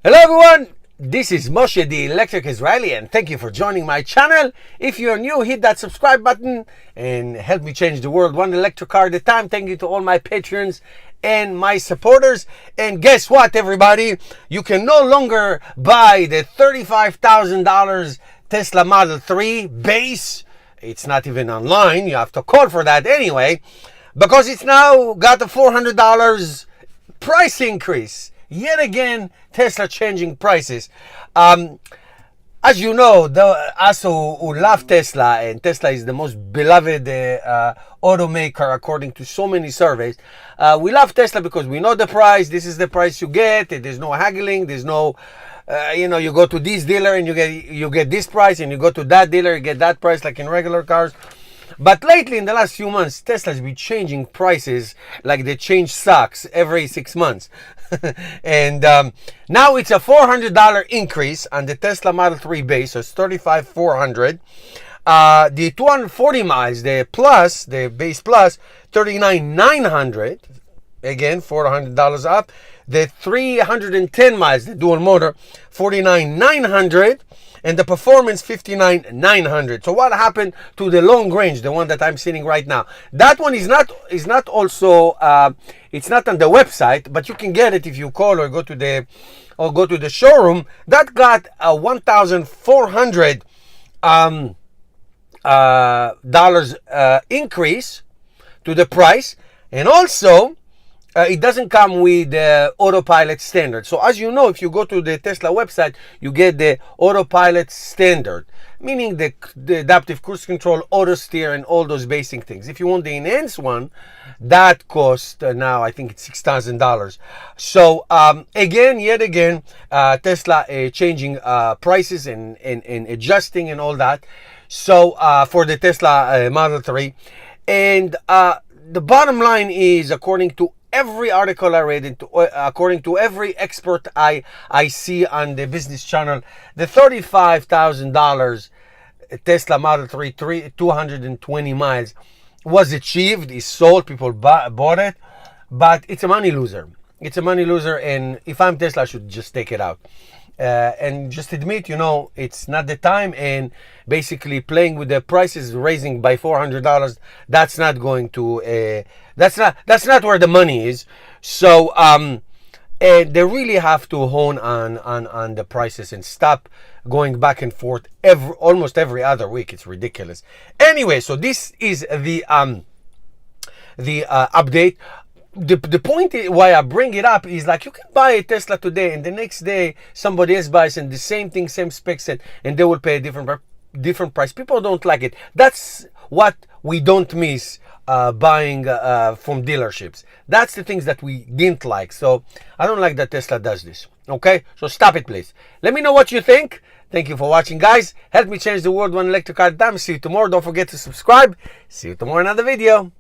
Hello everyone, this is Moshe the Electric Israeli and thank you for joining my channel. If you're new, hit that subscribe button and help me change the world one electric car at a time. Thank you to all my patrons and my supporters. And guess what, everybody? You can no longer buy the $35,000 Tesla Model 3 base. It's not even online. You have to call for that anyway, because it's now got a $400 price increase. Yet again, Tesla changing prices. As you know, us who love Tesla, and Tesla is the most beloved automaker according to so many surveys. We love Tesla because we know the price. This is the price you get. There's no haggling. There's no, you go to this dealer and you get this price, and you go to that dealer, you get that price, like in regular cars. But lately, in the last few months, Tesla's been changing prices like they change socks every 6 months. And now it's a $400 increase on the Tesla Model 3 base, so it's $35,400. The 240 miles, the base plus, $39,900. Again, $400 up. The 310 miles, the dual motor, $49,900. And the performance, $59,900. So what happened to the long range, the one that I'm sitting right now? That one is not also it's not on the website, but you can get it if you call or go to the showroom. That got a $1,400 dollars increase to the price, and also it doesn't come with the autopilot standard. So as you know, if you go to the Tesla website, you get the autopilot standard, meaning the adaptive cruise control, auto steer, and all those basic things. If you want the enhanced one, that costs now, I think it's $6,000. So yet again, Tesla changing prices and adjusting and all that. So for the Tesla Model 3. And the bottom line is, according to every article I read, according to every expert I see on the business channel, the $35,000 Tesla Model 3 220 miles was achieved, is sold, people bought it, but it's a money loser. It's a money loser, and if I'm Tesla, I should just take it out. And just admit, it's not the time, and basically playing with the prices, raising by $400, that's not going to, that's not where the money is. So they really have to hone on the prices and stop going back and forth almost every other week. It's ridiculous. Anyway, so this is the update. The point why I bring it up is, like, you can buy a Tesla today and the next day somebody else buys and the same thing, same specs, and they will pay a different price. People don't like it. That's what we don't miss buying from dealerships. That's the things that we didn't like. So I don't like that Tesla does this. Okay, so stop it, please. Let me know what you think. Thank you for watching, guys. Help me change the world one electric car at a time. See you tomorrow. Don't forget to subscribe. See you tomorrow in another video.